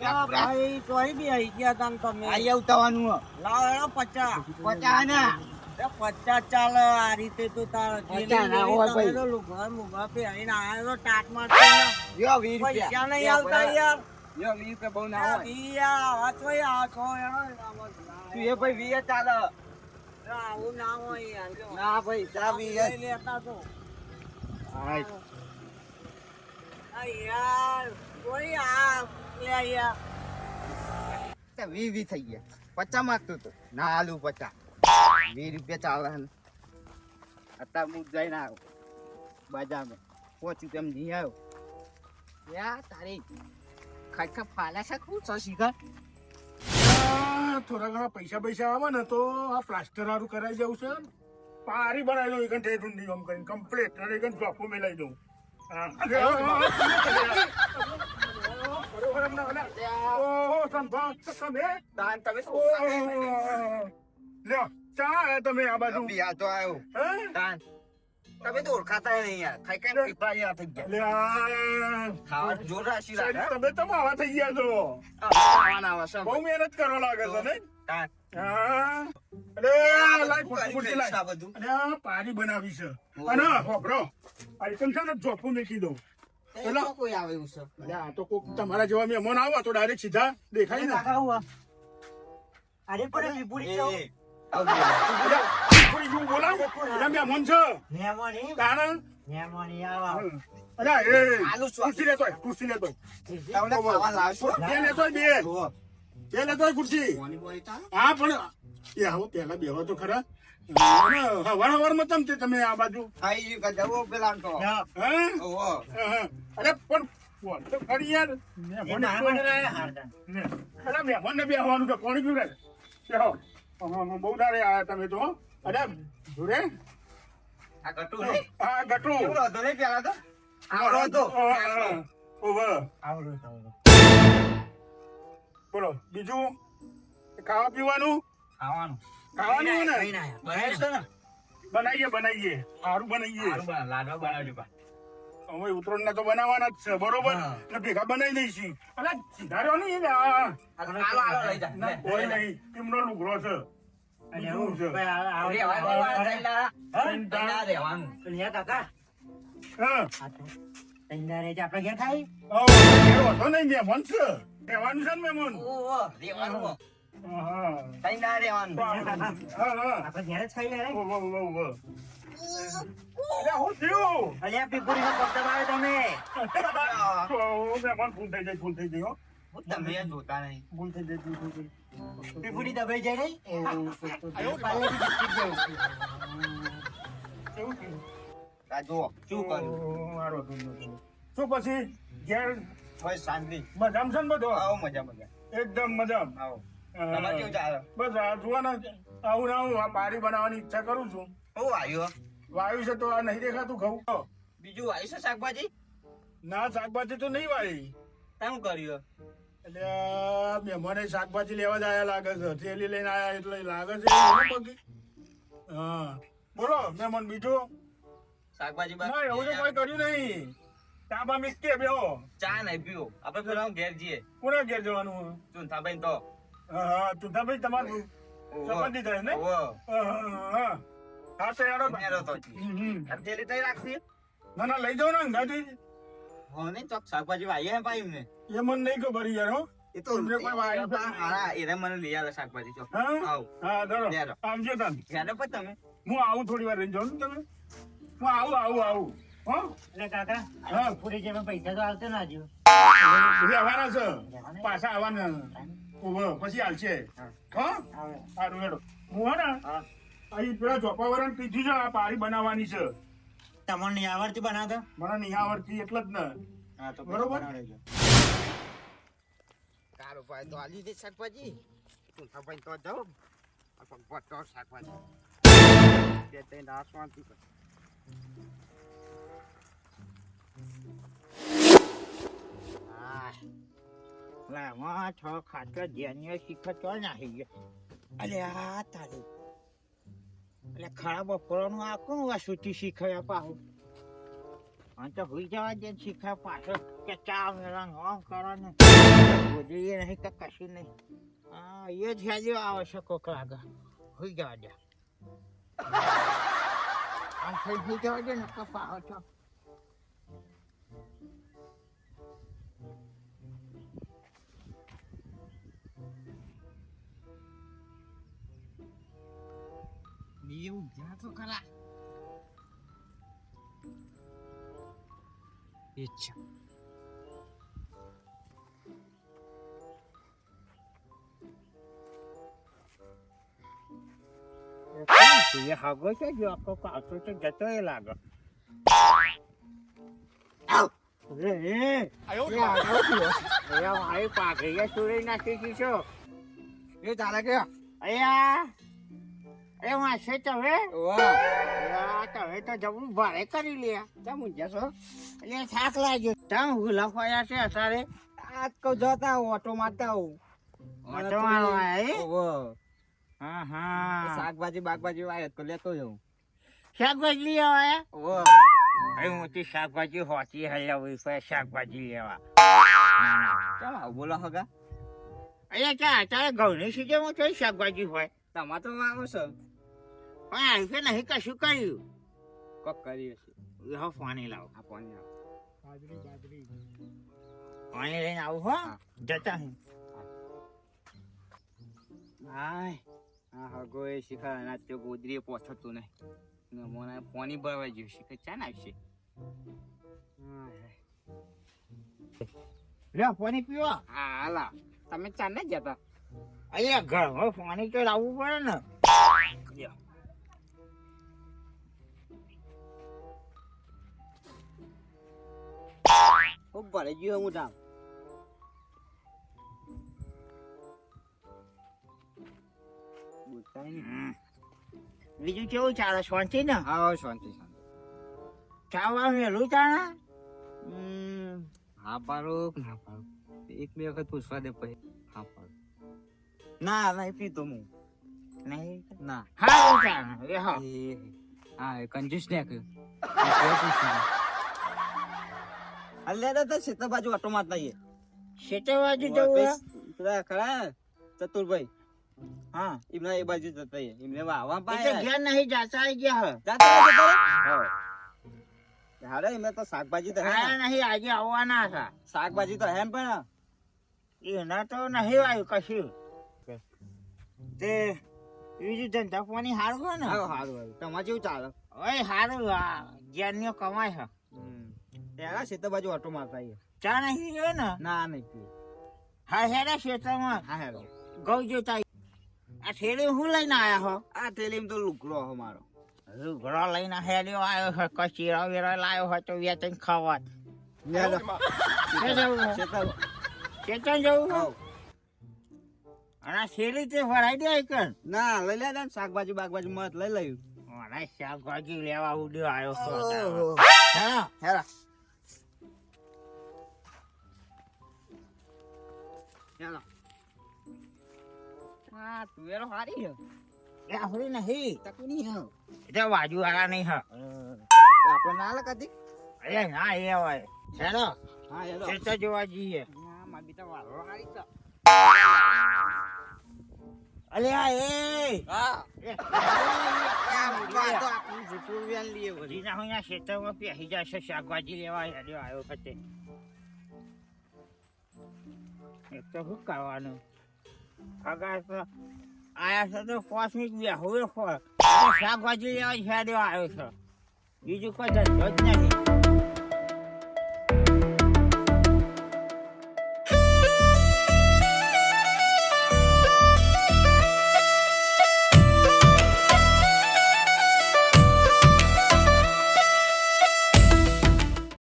ભાઈ તોય બી આઈ ગયા તા તમે આઈ આવતાવાનું લાવ હેડો 50 ને 50 ચાલે આ રીતે તો તાર 50 ના હોય ભાઈ. લુગા મુગા પહેરીને આયા તો ટાટ મારતો યો 20 રૂપિયા પૈસા નહીં આવતા યાર યો 20 રૂપિયા બહુ ના હોય યાર આ તો યાર છો યાર તું એ ભાઈ 20 ચાલે આવું ના હોય યાર ના ભાઈ ચા 20 લેતા તો હાય આ યાર કોઈ આ લે યાર 20 થઈ ગયા 50 માંગતો તો ના આલુ 50 20 રૂપિયા ચાલે હે અત્યારે હું જઈને આવ્યો બજારમાં 5 રૂપિયા નહીં આવ્યો યા તારી ખાખા ફાલા શકું છો શીખર થોડા ઘણા પૈસા આવે ને તો આ પ્લાસ્ટર હારું કરાવી જવું છે પારી બનાવી દઉં એકન ઠેઠ ઊંડી આમ કરીને કમ્પ્લીટ અને એકન ચોખ્ખું મેલાઈ દઉં બરોબર એમને ઓહો સંભાળ તમે દાન તમે લ્યો ચા આયા તમે આ બાજુ બિયા તો આવ્યો હે દાન તમે તો ઓળખાતા નહીં યાર ખાઈ ખાઈ પીપા યાર થઈ ગયા લ્યા ખાવાનું જોર રાશી રાખે તમે તો આવા થઈ ગયા છો ખાવાના આવે છે બહુ મહેનત કરવા લાગે છે ને દાન હા અરે લાઈ ખુરશી લાઈ આ બધું અને આ પારી બનાવી છે અને હોબરો આઈટમ છે ને ચોખ્ખું મેકી દઉં પેલા કોઈ આવે એવું છે અરે આ તો કોક તમારા જેવા મહેમાન આવો તો ડાયરેક્ટ સીધા દેખાય ને અરે પણ વિપુરી તો થોડી શું બોલાવ એના મહેમાન છે મહેમાની કારણ મહેમાની આવા અરે એ આલુ ખુરશી લેતો તમને ખાવા લાવશો બે લેતો બે લેતો ખુરશી હા પણ એ આવો પેલા બેહો તો ખરા હવાર માં તમે આ બાજુ ખાઈ જવો પેલા તો હે ઓહો અરે પણ તો ખરી યાર અરે મહેમાન ને બેહવાનું તો કોણ પીવડે બેહો બહુ દાડે આયા તમે તો અરે જોડે આ ગટુ હા ગટુ કેવડો હતો ને પેલા તો આવડો હતો બોલો બીજું ખાવા પીવાનું ખાવાનું ને બનાવીશ ને બનાવીએ સારું બનાવીએ લાડવા બનાવજો પા હવે ઉત્તરાયણ ના તો બનાવવાના જ છે બરોબર એટલે ભેગા બનાવી દઈશી અરે સીધા રહ્યો નહીં કોઈ નહીં એમનો લુગરો છે ફૂલ થઈ જાય તમે જોતા નહીં ફૂલ થઈ જાય વિપુરી દબાઈ જાય નહીં જુઓ શું કર્યું શું પછી ઘેર ભાઈ શાંતિ મજામ છે ને બધો આવો મજા એકદમ મજામ આવો તમારે કેવું ચાલે બસ આ જોવાના આવું ને આવું આ પારી બનાવવાની ઈચ્છા કરું છું હું આવ્યો વાયુ છે તો આ નહીં દેખાતું ખાવું બીજું આવ્યું છે શાકભાજી ના શાકભાજી તો નહીં વાય શું કર્યું એટલે મહેમાને શાકભાજી લેવા જ આયા લાગે છે થેલી લઈને આયા એટલે લાગે છે હા બોલો મહેમાન બીજું શાકભાજી ના એવું તો કોઈ કર્યું નહીં તાબા મિક્કે બેહો ચા નહીં પીવો આપણે પેલા ઘેર જઈએ કોને ઘેર જવાનું ચુંથાભાઈ તો હા તુંધાભાઈ તમારું સંબંધી થાય ને હા તો યાર થેલી તઈ રાખતી ના લઈ જાઓ ને ગાડી હો નહીં ચોક શાકભાજી વાઈએ હે ભાઈ ને એ મને નહીં ખબર યાર હો એ તો તમને કોઈ વાયો તો હા એને મને લઈ આવે શાકભાજી ચોક હા આવ હા ધરો લેરો. આવજો તમે યાદ પર તમે હું આવું થોડી વાર રહીને જાઉં ને તમે હું આવું હો એટલે કાકા હા પૂરી જેમાં પૈસા તો આવતો ના જો રહેવાના છે પાછા આવવાના ઓહો પછી હાલશે હા સારું હેડો હું હે ને અહીં પેલા ચોપાવરણ કીધું છે આ પારી બનાવવાની છે તમને નહીં આવડતી બનાવતો મને નહીં આવડતી એટલે જ ને હા તો બરોબર કારો ભાઈ તો આલી દે શાકભાજી ચુંથાભાઈ તો જાઓ પટો શાકભાજી બે ત્રણ આસમાનથી લામાં છ ખાતર જેનિયો શીખર તો નાખી ગયો અલે આ તારી એટલે ખરાબ બપોરનું આ કોણ વાસુથી શીખયા પાહું હા તો હુઈ જવા દે ને શીખા પાછો કે ચા મેળા આમ કરો ને ગોદડીએ નહીં કે કશું નહીં. હા એ જ હેજો આવે છે કોક લાગે. હુઈ જવા દે. આમ થઈ હુઈ જવા દે ને કપા આવો છો. એવું જ્યાં તો ખરા ઈચ્છા એ હાગો છે જો આખો પાછો તો જતો એ લાગે. મારી પાઘડી ચોરી નાખી દીધો. એ તારે કે અહીંયા એ વાંચે તમે તમે તો જબરું ભારે કરી લે. ચા મુંજા છો એટલે થાક લાગ્યો. તમે ભૂલા ફર્યા છે અત્યારે. આજ કહું જતા ઓટો મારતા આવું ઓટો મારવા એ? ઓહો હા હા શાકભાજી બાકભાજી વાય તો લેતો જાઉં શાકભાજી લેવા ઓહો એ મોટી શાકભાજી હોતી હલાવી પછી શાકભાજી લેવા. ચાલ આવું બોલો હગા અહીંયા ક્યાં અત્યારે ઘઉંની સિઝનમાં કઈ શાકભાજી હોય? તમારે તો આવો છો પણ આવી કે નહીં કશું કર્યું. કોક કરીએ છીએ હો પાણી લાવો. આ પાણી આવો પાણી લઈને આવું હો. જતા હું હાય હા હગો એ શીખા અનાજ તો ગોદરીએ પહોંચતું નહીં મને પાણી ભરવા ગયું શીખે ચા નાખશે લે પાણી પીવા. હા હાલા તમે ચા ના જતા અહીંયા ઘરમાં પાણી તો લાવવું પડે ને. ખૂબ ભરે ગયો હું ધામ બીજું કેવું ચાલે? શાંતિ ને? હા શાંતિ શાંતિ ચાવા મેલું ચાલે? હા પાડો ના પાડો એક બે વખત પૂછવા દે પછી હા પાડો ના નહીં પીતો હું નહીં ના હા ચાલે એ હા. હા કંજૂસ ને અલ્યા તો સીતા બાજુ ઓટો મારતા આવીએ શેતે બાજુ જવું? પેલા ખરા ચતુરભાઈ હા એમના એ બાજુ જતા આવીએ એમને વાવા એટલે પાય ઘેર નહીં જાતા આઈ ગયા હે. હારે એમને તો શાકભાજી તો હે આયા નહીં આજે આવવાના હતા. શાકભાજી તો હે પણ એના તો નહીં આવ્યું કશું. તે બીજું ધંધા પાણી સારું હોય ને? સારું સારું તમારે કેવું ચાલે ઓય સારું જ્ઞાનીઓ કમાય છે. એના સીતા બાજુ ઓટો મારતા આવીએ ચા નહીં ગયો ને? ના નહીં પીએ હા હેડા ખેતરમાં હા હેરો ઘઉં જોતા. આ થેલી હું લઈને આયા હો? આ તેલીમ તો લુકડો હો મારો ઘરો લઈને હેલ્યો આવ્યો છે. કચીરો વેરો લાવ્યો હોય તો વેચીને ખાવા. ચેતન જવું હાવ. અને આ થેલી તે ભરાઈ દે કર. ના લઈ લે ને શાકભાજી બાકભાજી મત લઈ લઈ મારા શાકભાજી લેવા ઉડ્યો આવ્યો છો. હા હેરા ચાલો હા તુવેરો હારી હે એ આપડી નહીં. તકુની હે એટલે બાજુ વાળા નહીં હા. આપણે ના લે કદી અરે ના એ હોય. ચાલો હા હેલો ખેતર જોવા જઈએ. ના માર બીતા વાળો હારી તો અલ્યા એ હા એ, તો આપણું જૂઠું વેન લીએ વળી રીના હોય ખેતરમાં પહેરી જશે શાકભાજી લેવા હેડ્યો આવ્યો ખતે. એક તો શું કરવાનું? અગાર તો આયા છે તો 5 મિનિટ બેહું શાકભાજી લેવા જ હેડ્યો આવ્યો છે. બીજું કોઈ ધંધો જ નહીં.